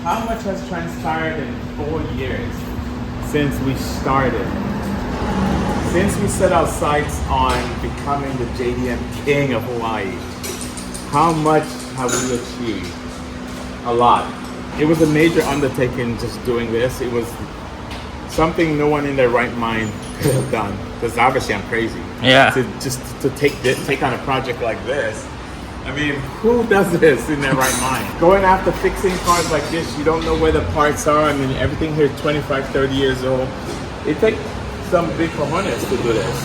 how much has transpired in 4 years since we started? Since we set our sights on becoming the JDM King of Hawaii, how much have we achieved? A lot. It was a major undertaking just doing this. It was something no one in their right mind could have done. Because obviously I'm crazy. Yeah. To take on a project like this. I mean, who does this in their right mind? Going after fixing cars like this, you don't know where the parts are. I mean, everything here is 25, 30 years old. It takes some big cojones to do this.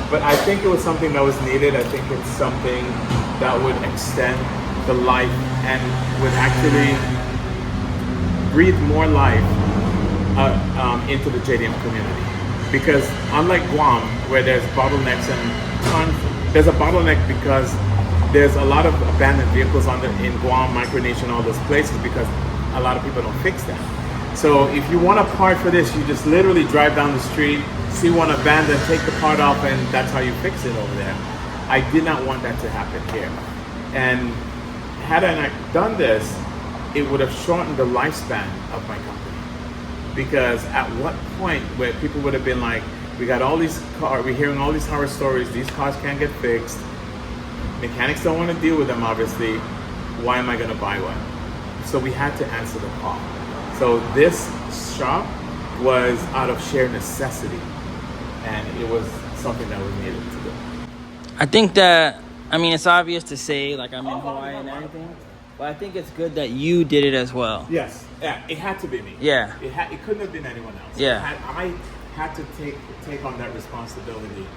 But I think it was something that was needed. I think it's something that would extend the life and would actually breathe more life into the JDM community. Because unlike Guam, where there's bottlenecks and there's a bottleneck because there's a lot of abandoned vehicles in Guam, Micronesian, all those places because a lot of people don't fix them. So if you want a part for this, you just literally drive down the street, see one abandoned, take the part off, and that's how you fix it over there. I did not want that to happen here. And had I not done this, it would have shortened the lifespan of my company. Because at what point where people would have been like, we got all these cars, we're hearing all these horror stories, these cars can't get fixed, mechanics don't want to deal with them obviously, why am I going to buy one? So we had to answer the call. So this shop was out of sheer necessity, and it was something that was needed to do. I think that, I mean, it's obvious to say, like, I'm in Hawaii and everything, but I think it's good that you did it as well. Yes, yeah, it had to be me. Yeah. It couldn't have been anyone else. Yeah. I had to take on that responsibility.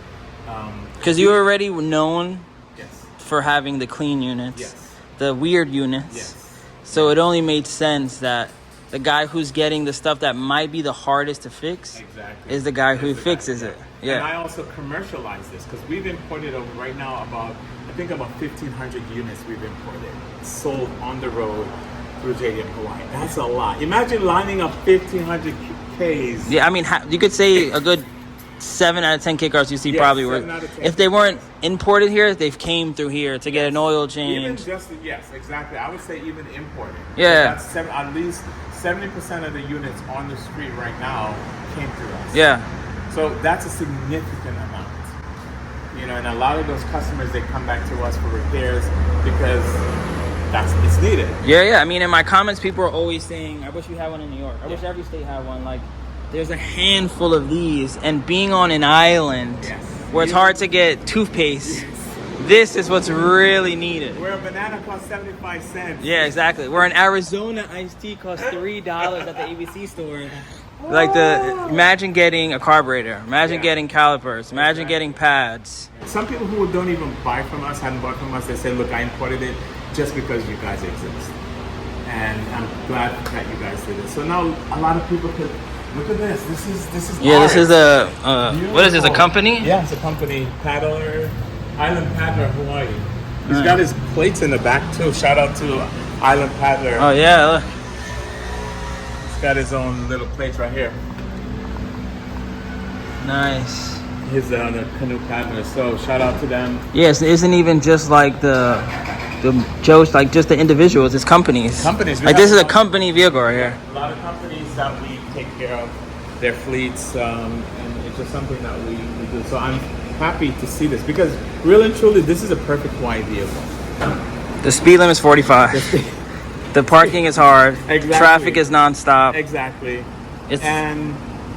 Because you were already known Yes. for having the clean units, Yes. the weird units. Yes. So it only made sense that the guy who's getting the stuff that might be the hardest to fix is the guy who fixes it. Yeah. And I also commercialize this because we've imported right now about 1,500 units we've imported, sold on the road through JDM Hawaii. That's a lot. Imagine lining up 1,500 Ks. Yeah, I mean, you could say a good 7 out of 10 kit cars you see probably were. If they weren't imported here, they came through here to get an oil change. Yes, exactly. I would say even imported. Yeah. That's at least 70% of the units on the street right now came through us. Yeah. So that's a significant amount. You know, and a lot of those customers, they come back to us for repairs because it's needed. Yeah. I mean, in my comments, people are always saying, I wish we had one in New York. I wish every state had one. Like, there's a handful of these, and being on an island where it's hard to get toothpaste, this is what's really needed. Where a banana costs 75 cents. Yeah, exactly. Where an Arizona iced tea costs $3 at the ABC store. Like, imagine getting a carburetor, imagine getting calipers, imagine getting pads. Some people who don't even buy from us, hadn't bought from us, they say, look, I imported it just because you guys exist. And I'm glad that you guys did it. So now a lot of people could look at this. This is yeah, art. This is what is this, a company? Yeah, it's a company. Paddler, Island Paddler Hawaii. He's got his plates in the back too. Shout out to Island Paddler. Oh yeah, look. He's got his own little plates right here. Nice. He's the canoe paddler. So shout out to them. Yes, it isn't even just like the Joe's, like just the individuals. It's companies. Companies. Like this is a company vehicle right here. A lot of companies that we take care of their fleets, and it's just something that we do. So I'm happy to see this because really and truly, this is a perfect Hawaii vehicle. The speed limit is 45. The parking is hard. Exactly. Traffic is nonstop. Exactly. And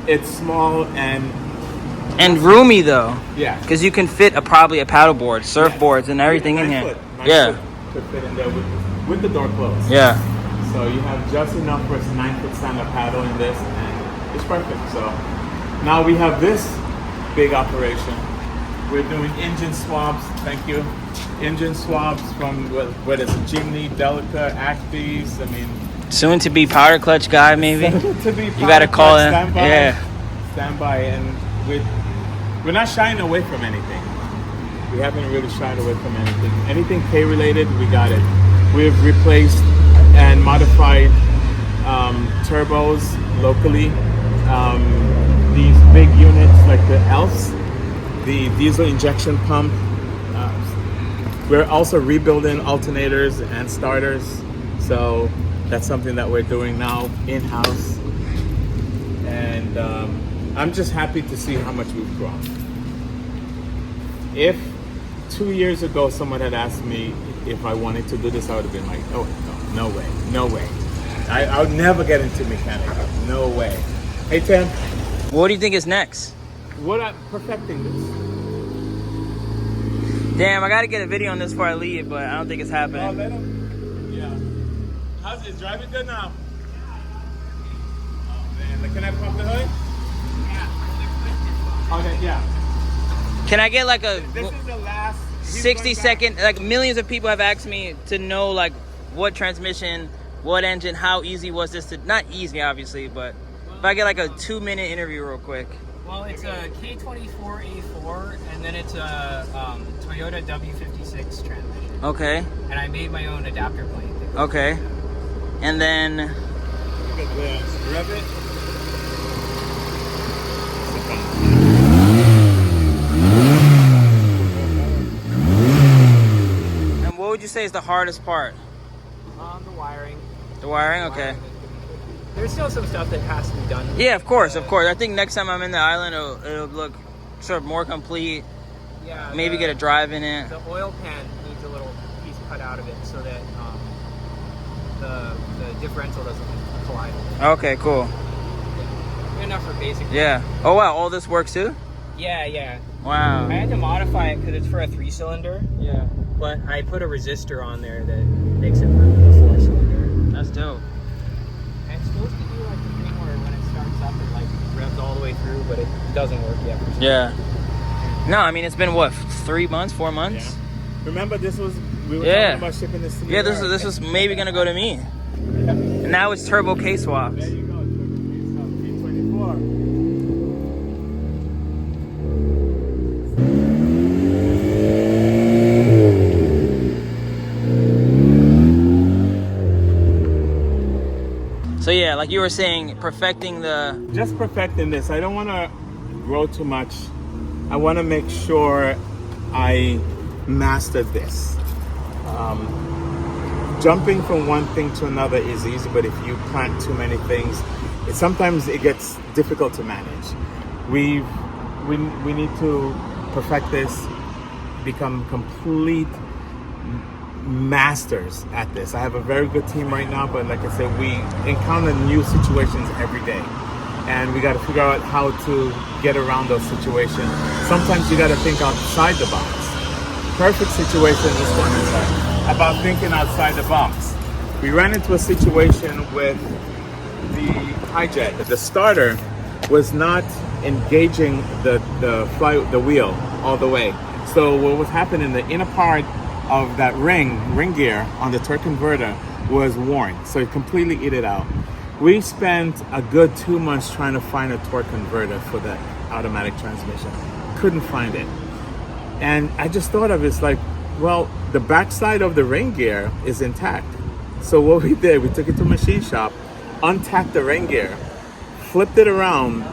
it's small and roomy though. Yeah. Because you can fit probably a paddleboard, surfboards, and everything in here. Foot could fit in there with the door closed. Yeah. So you have just enough for a 9-foot stand-up paddle in this, and it's perfect. So now we have this big operation. We're doing engine swaps. Thank you. Engine swaps from whether it's Jimny, Delica, Actys. I mean, soon to be powder clutch guy, maybe. To be you gotta call him. Stand by, and we're not shying away from anything. We haven't really shied away from anything. Anything K related, we got it. We've replaced and modified turbos locally. These big units like the ELFs, the diesel injection pump. We're also rebuilding alternators and starters. So That's something that we're doing now in-house. And I'm just happy to see how much we've grown. If 2 years ago someone had asked me if I wanted to do this, I would have been like, oh, no way, no way. I would never get into mechanics. No way. Hey, Tim. What do you think is next? Perfecting this. Damn, I gotta get a video on this before I leave, but I don't think it's happening. Oh, let him. Yeah. How's it? Driving good now? Oh, man. Can I pump the hood? Yeah. Okay, yeah. Can I get like a... This is the last... 60-second, like millions of people have asked me to know like what transmission, what engine, how easy was this to, not easy obviously, but if I get like a 2-minute interview real quick. Well, it's a K24A4 and then it's a Toyota W56 transmission. Okay. And I made my own adapter plate. Okay. And then... Look at this. Rev it. What would you say is the hardest part? The wiring. The wiring? Okay. There's still some stuff that has to be done. Yeah, of course, of course. I think next time I'm in the island, it'll look sort of more complete. Yeah. Maybe get a drive in it. The oil pan needs a little piece cut out of it so that the differential doesn't collide. Okay, cool. Yeah. Good enough for basic. Yeah. Oh wow, all this works too? Yeah, yeah. Wow. I had to modify it because it's for a 3-cylinder. Yeah. But I put a resistor on there that makes it work with a 4-cylinder. That's dope. And it's supposed to do like the thing where when it starts up, it like revs all the way through, but it doesn't work yet. Yeah. No, I mean it's been what, 3 months, 4 months? Yeah. Remember, we were talking about shipping this to you. Yeah, this was maybe gonna go to me. Yeah. And now it's turbo K swaps. There you go, K24. So yeah, like you were saying, perfecting Just perfecting this. I don't want to grow too much. I want to make sure I master this. Jumping from one thing to another is easy, but if you plant too many things, sometimes it gets difficult to manage. We need to perfect this, become complete masters at this. I have a very good team right now, but like I said, we encounter new situations every day, and we got to figure out how to get around those situations. Sometimes you got to think outside the box. Perfect situation, this one is about thinking outside the box. We ran into a situation with the hijet. The starter was not engaging the wheel all the way. So what was happening, the inner part of that ring gear on the torque converter was worn, so it completely ate it out. We spent a good 2 months trying to find a torque converter for the automatic transmission. Couldn't find it. And I just thought of it, it's like, well, the backside of the ring gear is intact. So what we did, we took it to a machine shop, untacked the ring gear, flipped it around,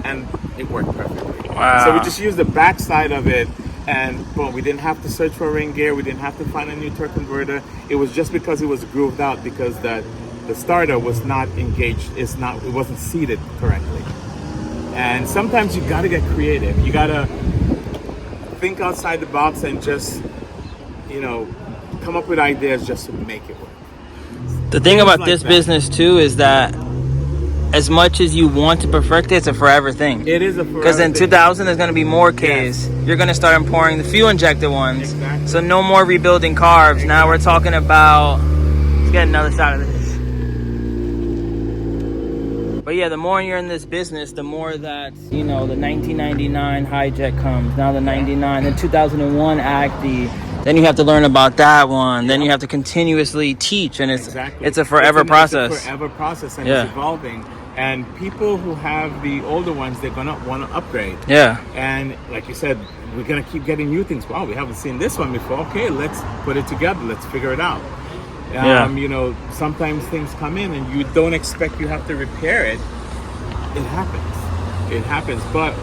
and it worked perfectly. Wow. So we just used the backside of it, and boom, we didn't have to search for a ring gear, we didn't have to find a new torque converter. It was just because it was grooved out, because the starter was not engaged, it wasn't seated correctly. And sometimes you gotta get creative. You gotta think outside the box and just, come up with ideas just to make it work. The thing about this business too is that as much as you want to perfect it, it's a forever thing. It is a forever Because in thing. 2000, there's going to be more Ks. Yes. You're going to start pouring the fuel injected ones. Exactly. So no more rebuilding carbs. Now we're talking about... Let's get another shot of this. But yeah, the more you're in this business, the more that, the 1999 hijet comes. Now the 99, the 2001 Acty. Then you have to learn about that one. Then you have to continuously teach, and it's a forever process. It's a forever process, and Yeah. it's evolving. And people who have the older ones, they're gonna want to upgrade. Yeah. And like you said, we're gonna keep getting new things. Wow, we haven't seen this one before. Okay, let's put it together. Let's figure it out. Sometimes things come in and you don't expect you have to repair it. It happens. It happens, but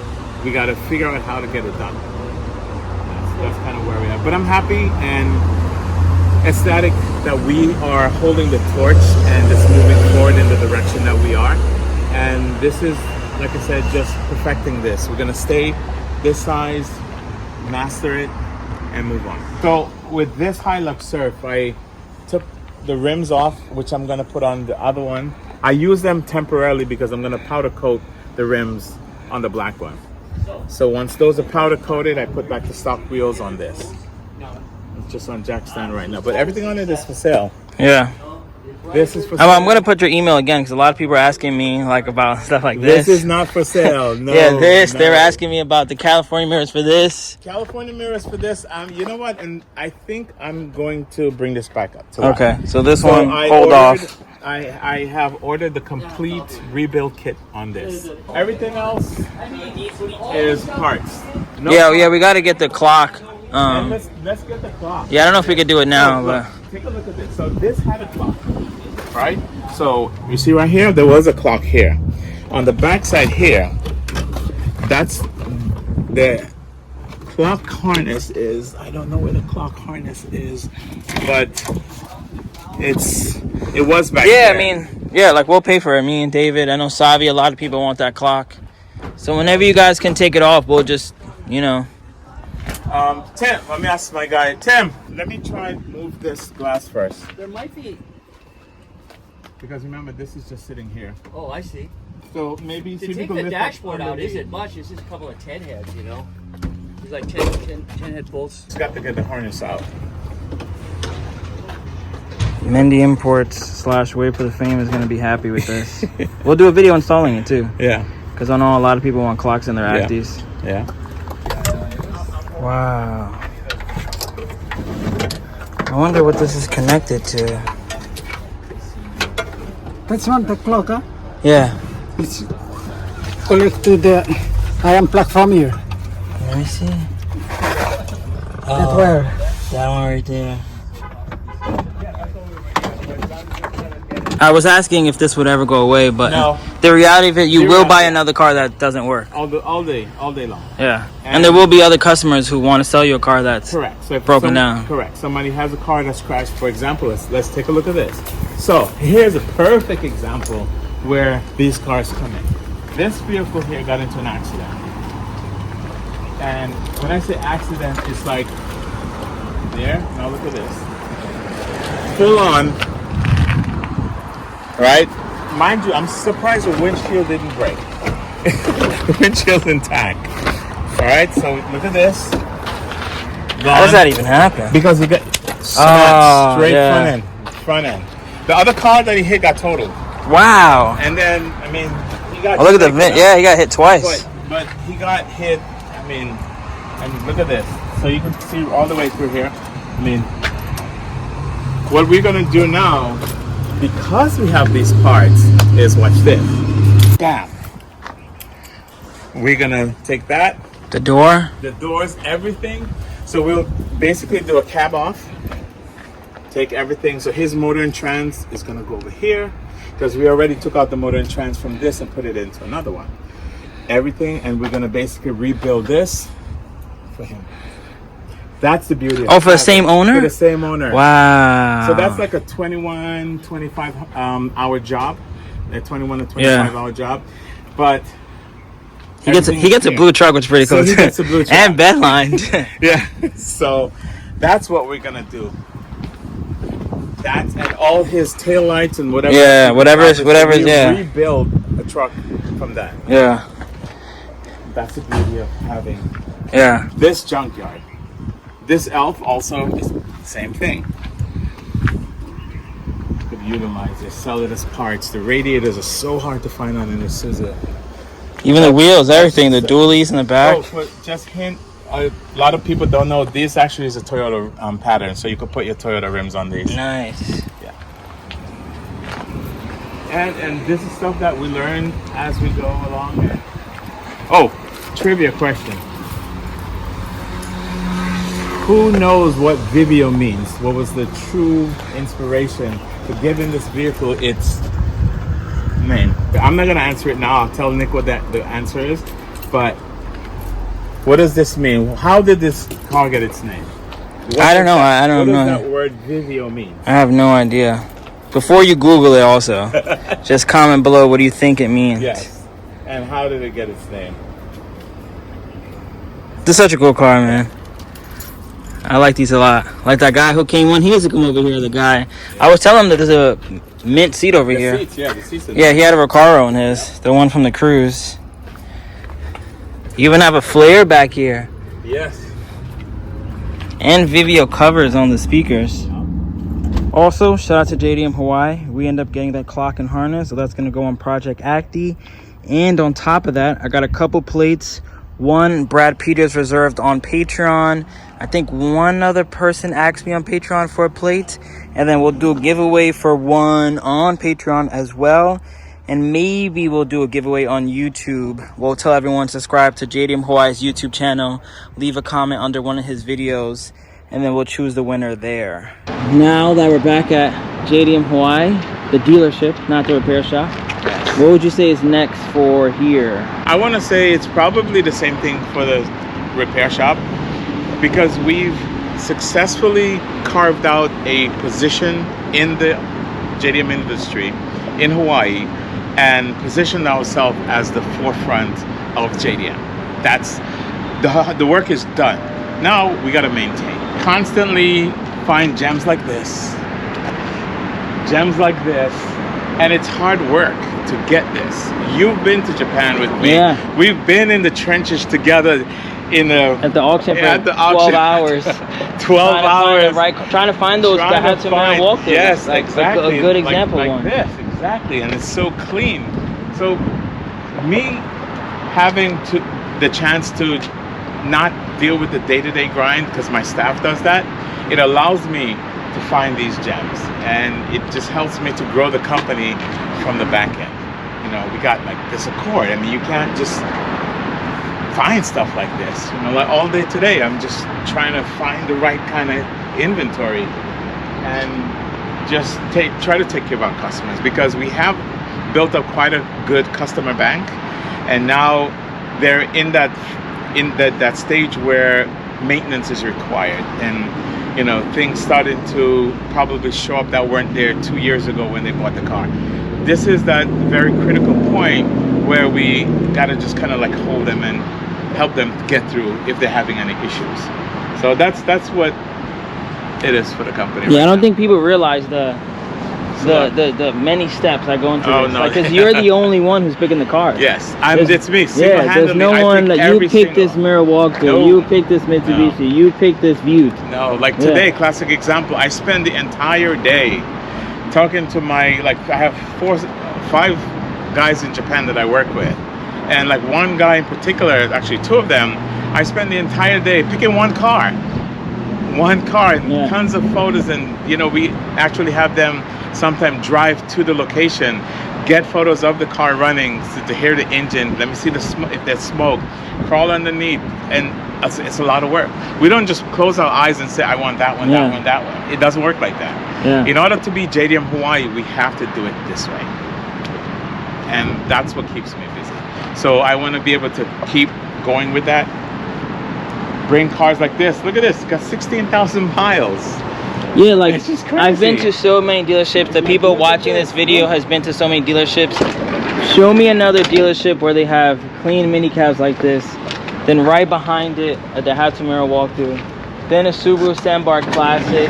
we got to figure out how to get it done. That's kind of where we are. But I'm happy, and ecstatic that we are holding the torch and just moving forward in the direction that we are. And this is, like I said, just perfecting this. We're gonna stay this size, master it, and move on. So with this Hilux Surf, I took the rims off, which I'm gonna put on the other one. I use them temporarily because I'm gonna powder coat the rims on the black one. So once those are powder coated, I put back the stock wheels on this. It's just on jack stand right now, but everything on it is for sale. Yeah. This is for sale. I'm gonna put your email again because a lot of people are asking me like about stuff like this. This is not for sale. No. Yeah, this. No. They were asking me about the California mirrors for this. California mirrors for this. You know what? And I think I'm going to bring this back up. Okay, so this So one, I hold ordered- off. I have ordered the complete rebuild kit on this. Everything else is parts. No Yeah, we got to get the clock. And let's get the clock. Yeah, I don't know if we could do it now, Look, but take a look at this. So this had a clock, right? So you see right here, there was a clock here. On the back side here, that's the clock harness is. I don't know where the clock harness is, but it was back yeah, there. I mean, yeah, like we'll pay for it. Me and David, I know Savi, a lot of people want that clock. So whenever you guys can take it off, we'll just, you know. Tim, let me ask my guy. Tim, let me try and move this glass first. There might be. Because remember, this is just sitting here. Oh, I see. So maybe To see if take we the can lift dashboard up out underneath. isn't much. It's just a couple of 10 heads, you know. There's like 10 head bolts. It's got to get the harness out. Mendy Imports / WayBeforeTheFame is going to be happy with this. We'll do a video installing it too. Yeah. Because I know a lot of people want clocks in their Yeah. Actys. Yeah. Wow. I wonder what this is connected to. That's not the clock, huh? Yeah. It's connected to the iron platform here. Let me see. That wire. That one right there. I was asking if this would ever go away, but No. the reality of it, you The will buy reality- another car that doesn't work. All day long. Yeah. And And- there will be other customers who want to sell you a car that's Correct. So if broken down. Correct. Somebody has a car that's crashed. For example, let's take a look at this. So here's a perfect example where these cars come in. This vehicle here got into an accident, and when I say accident, it's like there. Now look at this. Full on. Right? Mind you, I'm surprised the windshield didn't break. The windshield's intact. All right. So look at this. How does that even happen? Because he got Oh, straight yeah. front end. The other car that he hit got totaled, Wow. and then I mean he got. Oh, look at the shaken vent. up, Yeah, he got hit twice. but he got hit. I mean, and look at this. So you can see all the way through here. I mean, what we're gonna do now, because we have these parts, is watch this. Bam. We're gonna take that. The door? The doors, everything. So we'll basically do a cab off, take everything. So his motor and trans is gonna go over here because we already took out the motor and trans from this and put it into another one. Everything, and we're gonna basically rebuild this for him. That's the beauty of Oh, for the having- same owner? For the same owner. Wow. So that's like a 21, 25 hour job, a 21 to 25 hour job. But he gets a everything- blue truck, which is pretty So cool he too. gets a blue truck. And bedlined. Yeah, so that's what we're gonna do. That's and all his taillights and whatever. Yeah, whatever's- we yeah. rebuild a truck from that. Yeah. That's the beauty of having Yeah. this junkyard. This Elf also is the same thing. You could utilize it, sell it as parts. The radiators are so hard to find on an Isuzu. Even the wheels, everything, the dualies in the back. Oh, but just hint. A lot of people don't know this actually is a Toyota pattern, so you could put your Toyota rims on these. Nice. And this is stuff that we learn as we go along. Oh, trivia question. Who knows what Vivio means? What was the true inspiration for giving this vehicle its name? I'm not gonna answer it now. I'll tell Nick what the answer is. But what does this mean? How did this car get its name? I don't know. I don't know. What does that word Vivio mean? I have no idea. Before you Google it, also, just comment below. What do you think it means? Yes. And how did it get its name? This is such a cool car, man. I like these a lot. Like that guy who came on. He used to come over here. The guy. I was telling him that there's a mint seat over here. Seats, yeah, the seats. Yeah, he had a Recaro in his. The one from the cruise. You even have a flare back here. Yes. And Vivio covers on the speakers. Also, shout out to JDM Hawaii. We end up getting that clock and harness, so that's going to go on Project Acty. And on top of that, I got a couple plates. One, Brad Peters reserved on Patreon. I think one other person asked me on Patreon for a plate. And then we'll do a giveaway for one on Patreon as well. And maybe we'll do a giveaway on YouTube. We'll tell everyone to subscribe to JDM Hawaii's YouTube channel. Leave a comment under one of his videos. And then we'll choose the winner there. Now that we're back at JDM Hawaii, the dealership, not the repair shop, what would you say is next for here? I want to say it's probably the same thing for the repair shop, because we've successfully carved out a position in the JDM industry in Hawaii and positioned ourselves as the forefront of JDM. That's the work is done. Now we got to maintain. Constantly find gems like this. Gems like this. And it's hard work to get this. You've been to Japan with me. Yeah. We've been in the trenches together at the auction for 12 hours. 12 hours. Trying to find those that had to walk through. Yes, exactly. A good example like one. This, exactly. And it's so clean. So me having the chance to not deal with the day-to-day grind, because my staff does that, it allows me to find these gems, and it just helps me to grow the company from the back end. You know, we got like this Accord. I mean, you can't just find stuff like this. You know, like all day today, I'm just trying to find the right kind of inventory and just try to take care of our customers, because we have built up quite a good customer bank, and now they're in that stage where maintenance is required, and you know, things started to probably show up that weren't there 2 years ago when they bought the car. This is that very critical point where we gotta just kind of like hold them and help them get through if they're having any issues. So that's what it is for the company. Yeah, right I don't now. think people realize the many steps that go into Oh, this. no. Because you're the only one who's picking the car. Yes, it's me. Yeah, Single-handedly, there's no I one pick that you every pick this single- mirror walkthrough, No. you pick this Mitsubishi, No. you pick this Butte. No, like Yeah. today, classic example. I spend the entire day talking to I have 5 guys in Japan that I work with, and like one guy in particular, actually 2 of them, I spend the entire day picking one car, and Yeah. tons of photos, and you know, we actually have them sometimes drive to the location, get photos of the car running to hear the engine, let me see the if there's smoke, crawl underneath, and it's a lot of work. We don't just close our eyes and say, I want that one, Yeah. that one, that one. It doesn't work like that. Yeah. In order to be JDM Hawaii, we have to do it this way. And that's what keeps me busy. So I want to be able to keep going with that. Bring cars like this. Look at this. It's got 16,000 miles. Yeah, like It's just crazy. I've been to so many dealerships. The people watching this video has been to so many dealerships. Show me another dealership where they have clean mini cabs like this. Then right behind it, the Hatsumura walkthrough. Then a Subaru Sandbar Classic.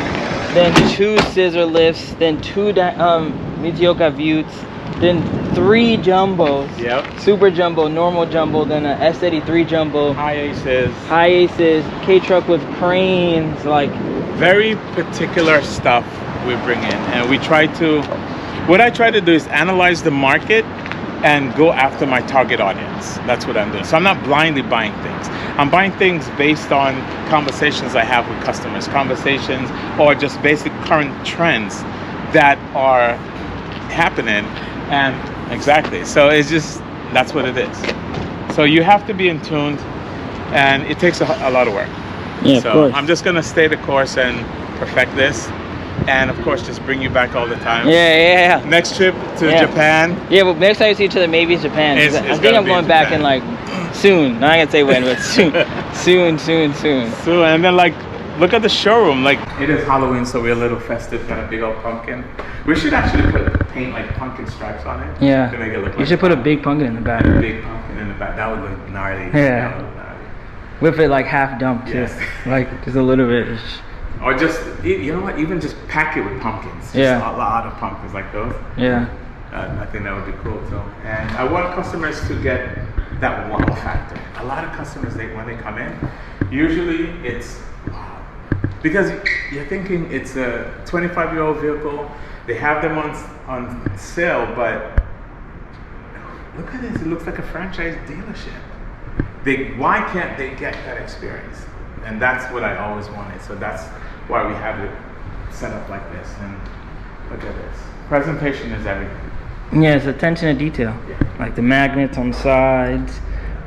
Then 2 scissor lifts. Then 2 Mitsuoka Buttes. Then 3 jumbos. Yep. Super jumbo, normal jumbo. Then a S83 jumbo. High Aces. High Aces, K-truck with cranes, like. Very particular stuff we bring in, and what I try to do is analyze the market and go after my target audience. That's what I'm doing. So I'm not blindly buying things. I'm buying things based on conversations I have with customers, conversations or just basic current trends that are happening. And exactly, so it's just, that's what it is. So you have to be in tune, and it takes a lot of work. Yeah, So of course. I'm just gonna stay the course and perfect this, and of course just bring you back all the time. Yeah. Next trip to Yeah. Japan. Yeah, but next time you see each other, maybe it's Japan. 'Cause It's I think gotta I'm be going in back Japan. in like soon. Not gonna say when, but soon. soon. So and then like look at the showroom. Like, it is Halloween, so we're a little festive. Got a big old pumpkin. We should actually paint like pumpkin stripes on it. Yeah. To make it look like you should put a big pumpkin in the back. a big pumpkin in the back. That would look gnarly. Yeah. That would look gnarly. With it like half dumped too. Yes. Like just a little bit. Or just, you know what? Even just pack it with pumpkins. Just Yeah. a lot of pumpkins like those. Yeah. I think that would be cool too. And I want customers to get that wow factor. A lot of customers, when they come in, usually it's wow. Because you're thinking it's a 25-year-old vehicle. They have them on sale, but look at this. It looks like a franchise dealership. Why can't they get that experience? And that's what I always wanted. So that's why we have it set up like this. And look at this. Presentation is everything. Yeah, it's attention to detail. Yeah. Like the magnets on the sides,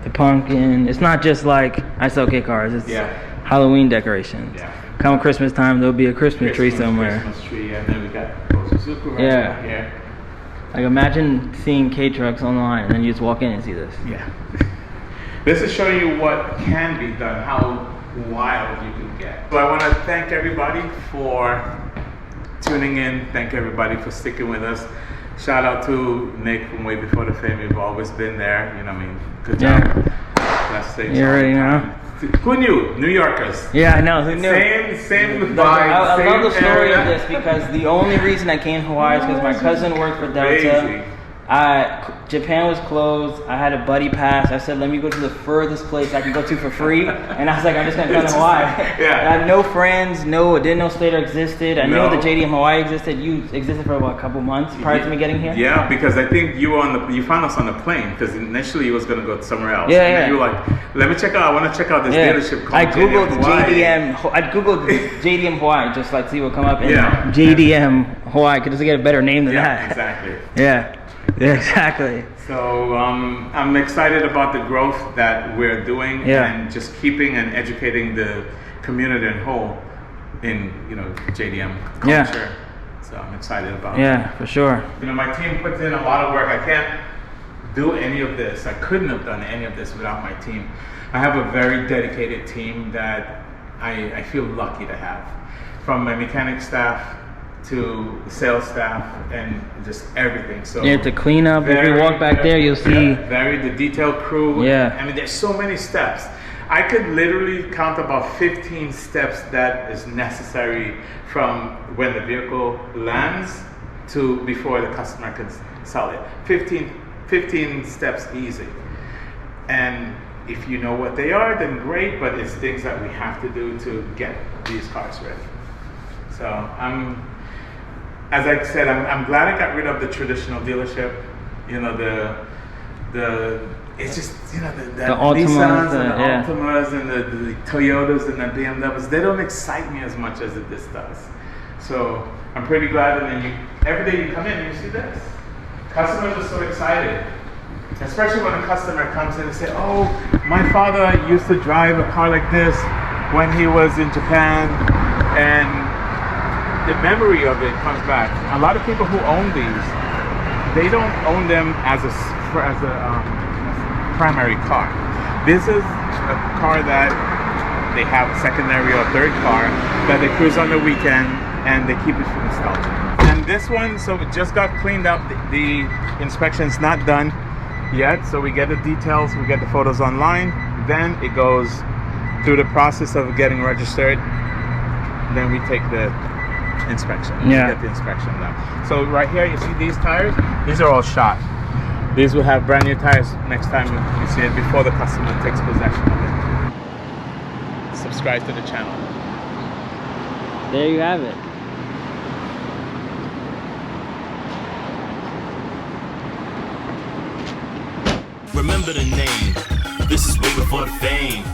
the pumpkin. It's not just like ISLK cars. It's Halloween decorations. Yeah. Come Christmas time, there'll be a Christmas tree somewhere. Christmas tree, and then we got Suzuki right here. Like imagine seeing K-trucks online and then you just walk in and see this. Yeah. This is showing you what can be done, how wild you can get. So I want to thank everybody for tuning in. Thank everybody for sticking with us. Shout out to Nick from Way Before the Fame. You've always been there. You know what I mean? Good job. Let's say you already know. Who knew? New Yorkers. Yeah, I know. Who knew? Same vibe. I love the story area. of this because the only reason I came to Hawaii is because my cousin worked for Delta. Crazy. Japan was closed. I had a buddy pass. I said, let me go to the furthest place I can go to for free. And I was like, I'm just going to come to Hawaii. Yeah. I had no friends. Didn't know Slater existed. I knew the JDM Hawaii existed. You existed for what, a couple months prior to me getting here? Yeah, because I think you found us on the plane because initially you was going to go somewhere else. Yeah, and then yeah. you were like, let me check out, I want to check out this dealership called I googled JDM Hawaii. I googled JDM Hawaii just like see what come up. And Yeah. JDM Hawaii could just get a better name than that. Exactly. Yeah. Yeah, exactly. So I'm excited about the growth that we're doing and just keeping and educating the community in whole in JDM culture. Yeah. So I'm excited about it. Yeah, for sure. My team puts in a lot of work. I can't do any of this. I couldn't have done any of this without my team. I have a very dedicated team that I feel lucky to have. From my mechanic staff to the sales staff and just everything. So to clean up. If you walk back there, you'll see. The detailed crew. Yeah. I mean, there's so many steps. I could literally count about 15 steps that is necessary from when the vehicle lands to before the customer can sell it. 15 steps easy. And if you know what they are, then great, but it's things that we have to do to get these cars ready. So as I said, I'm glad I got rid of the traditional dealership. It's just the Altimas, Nissans and the Altimas and the Toyotas and the BMWs. They don't excite me as much as this does. So I'm pretty glad. And then every day you come in and you see this. Customers are so excited, especially when a customer comes in and say, "Oh, my father used to drive a car like this when he was in Japan," and the memory of it comes back. A lot of people who own these, they don't own them as a primary car. This is a car that they have a secondary or third car that they cruise on the weekend and they keep it for nostalgia. And this one, so it just got cleaned up. The inspection's not done yet, so we get the details, we get the photos online, then it goes through the process of getting registered, then we take the inspection. Get the inspection done. So right here, you see these tires? These are all shot. These will have brand new tires next time you see it before the customer takes possession of it. Subscribe to the channel. There you have it. Remember the name. This is way before the fame.